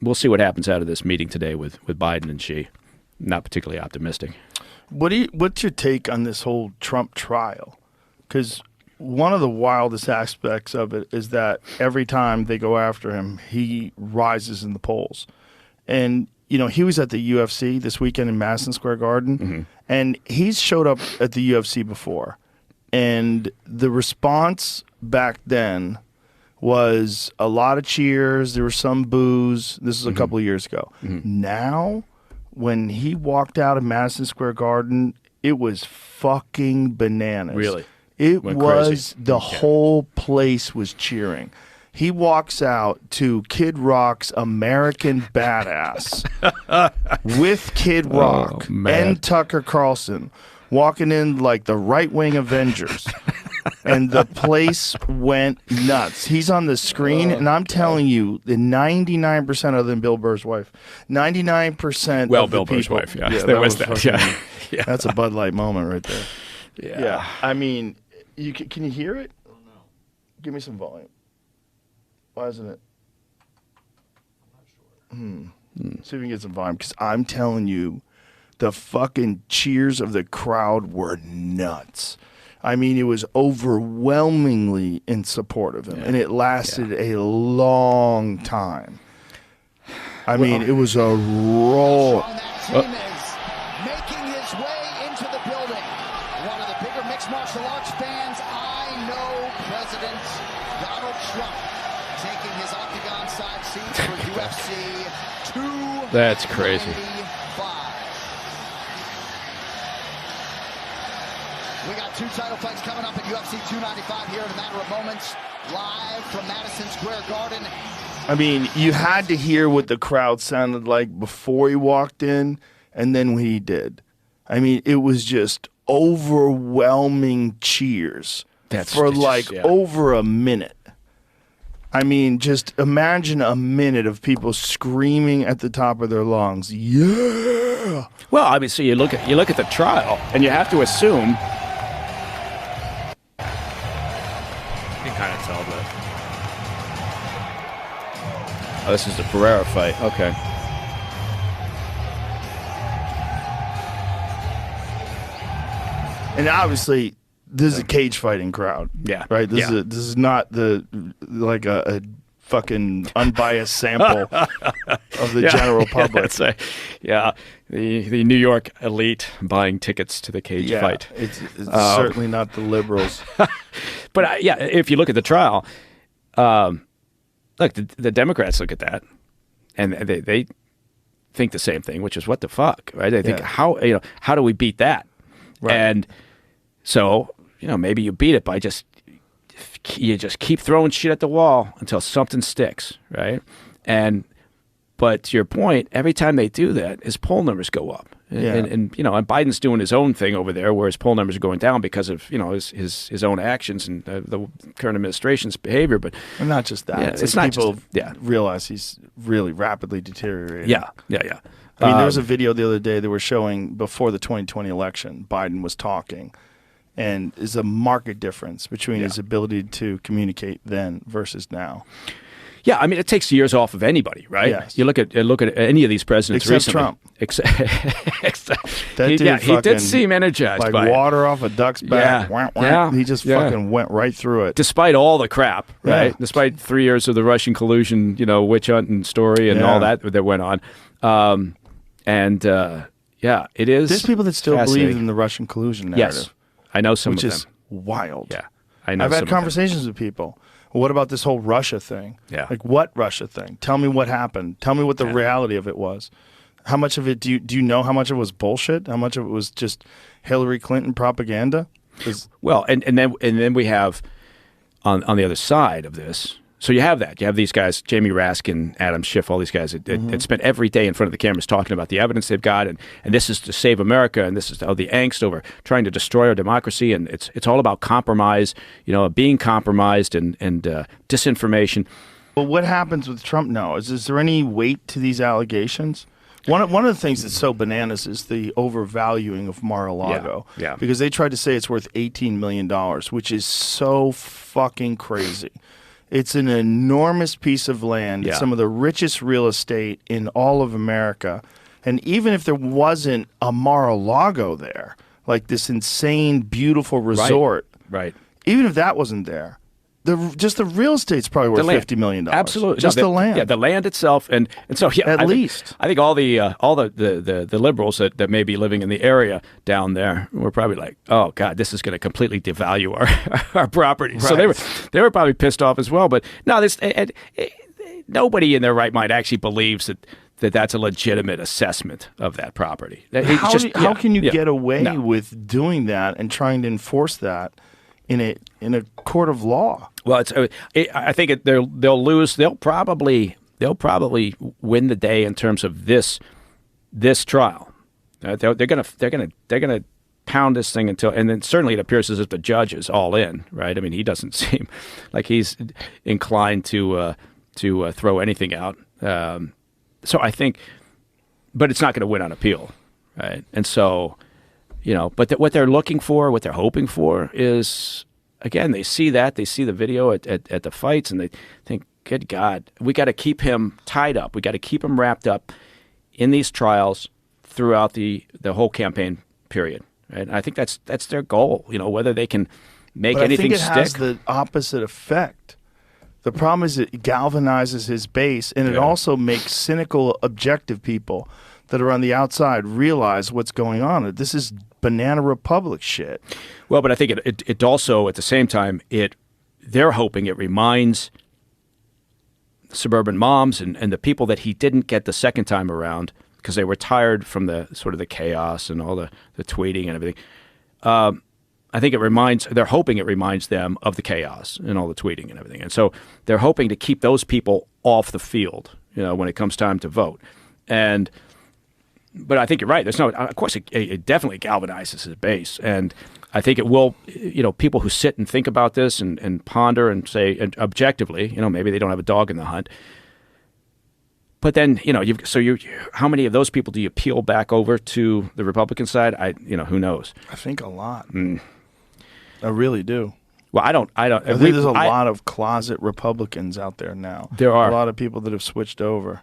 we'll see what happens out of this meeting today with Biden and Xi. Not particularly optimistic. What's your take on this whole Trump trial? Because one of the wildest aspects of it is that every time they go after him, he rises in the polls. And, he was at the UFC this weekend in Madison Square Garden, and he's showed up at the UFC before. And the response back then was a lot of cheers. There was some boos. This was a couple of years ago. Now, when he walked out of Madison Square Garden, it was fucking bananas. Really? It Went was, crazy. the whole place was cheering. He walks out to Kid Rock's American Badass with Kid Rock and Tucker Carlson walking in like the right-wing Avengers. And the place went nuts. He's on the screen, and I'm telling you, the 99% other than Bill Burr's wife, 99% Well, of the Bill Burr's people, wife, yeah. There was that. fucking- Yeah. That's a Bud Light moment right there. Yeah. I mean, can you hear it? Oh, no. Give me some volume. Why isn't it? I'm not sure. See if we can get some volume, because I'm telling you, the fucking cheers of the crowd were nuts. I mean, it was overwhelmingly in support of him, and it lasted a long time. I mean, it was a roll. Making his way into the building. One of the bigger mixed martial arts fans I know, President Donald Trump, taking his octagon side seat for UFC 2. That's crazy. We got 2 title fights coming up at UFC 295 here in a matter of moments, live from Madison Square Garden. I mean, you had to hear what the crowd sounded like before he walked in and then when he did. I mean, it was just overwhelming cheers for over a minute. I mean, just imagine a minute of people screaming at the top of their lungs, yeah! Well, I mean, so you look at the trial, and you have to assume. You can kind of tell that. Oh, this is the Pereira fight. Okay. And obviously, this is a cage fighting crowd. Yeah. Right? This is not a fucking unbiased sample of the general public. The New York elite buying tickets to the cage fight. It's certainly not the liberals. But if you look at the trial, look, the Democrats look at that, and they think the same thing, which is what the fuck, right? They think how do we beat that? Right. And so maybe you beat it by just keep throwing shit at the wall until something sticks, right? But to your point, every time they do that, his poll numbers go up. And Biden's doing his own thing over there, where his poll numbers are going down because of his own actions and the current administration's behavior. But and not just that, it's not people realize he's really rapidly deteriorating. Yeah. I mean, there was a video the other day they were showing before the 2020 election. Biden was talking, and there's a marked difference between his ability to communicate then versus now. Yeah, I mean, it takes years off of anybody, right? Yes. You look at any of these presidents except recently. Trump. He did seem energized like by water off a duck's back. He just fucking went right through it. Despite all the crap, right? Despite 3 years of the Russian collusion, witch hunting story and all that went on. It is. There's people that still believe in the Russian collusion narrative. Yes, I know some of them. Which is wild. Yeah, I know. I've had conversations with people. What about this whole Russia thing? Yeah. Like, what Russia thing? Tell me what happened. Tell me what the reality of it was. How much of it do you know how much of it was bullshit? How much of it was just Hillary Clinton propaganda? Well, and then we have on the other side of this. So you have that. You have these guys, Jamie Raskin, Adam Schiff, all these guys that spent every day in front of the cameras talking about the evidence they've got, and this is to save America, and this is the angst over trying to destroy our democracy, and it's all about compromise, being compromised and disinformation. Well, what happens with Trump now? Is there any weight to these allegations? One of the things that's so bananas is the overvaluing of Mar-a-Lago. Yeah. Because they tried to say it's worth $18 million, which is so fucking crazy. It's an enormous piece of land. Yeah. It's some of the richest real estate in all of America. And even if there wasn't a Mar-a-Lago there, like this insane, beautiful resort, Right. even if that wasn't there, just the real estate's probably worth $50 million. Absolutely. Just the land. Yeah, the land itself. And so, yeah. At least. I think all the liberals that may be living in the area down there were probably like, oh, God, this is going to completely devalue our property. Right. So they were probably pissed off as well. But no, nobody in their right mind actually believes that's a legitimate assessment of that property. How can you get away with doing that and trying to enforce that in a court of law? Well, I think they'll lose. They'll probably win the day in terms of this trial. They're gonna pound this thing until, and then certainly it appears as if the judge is all in. Right? I mean, he doesn't seem like he's inclined to throw anything out. So I think, but it's not going to win on appeal, right? And so, but what they're looking for, what they're hoping for is, again, they see the video at the fights, and they think, good God, we got to keep him tied up. We got to keep him wrapped up in these trials throughout the whole campaign period, right? And I think that's their goal. Whether they can make anything stick. I think it has the opposite effect. The problem is it galvanizes his base, and it also makes cynical, objective people that are on the outside realize what's going on. This is Banana Republic shit. Well, but I think it also, at the same time, they're hoping it reminds suburban moms and the people that he didn't get the second time around because they were tired from the sort of the chaos and all the tweeting and everything. I think they're hoping it reminds them of the chaos and all the tweeting and everything. And so they're hoping to keep those people off the field, when it comes time to vote. But I think you're right. Of course, it definitely galvanizes his base. And I think it will, people who sit and think about this and ponder and say, and objectively, maybe they don't have a dog in the hunt. But then, how many of those people do you peel back over to the Republican side? Who knows? I think a lot. I really do. Well, I don't. I think there's a lot of closet Republicans out there now. There are a lot of people that have switched over.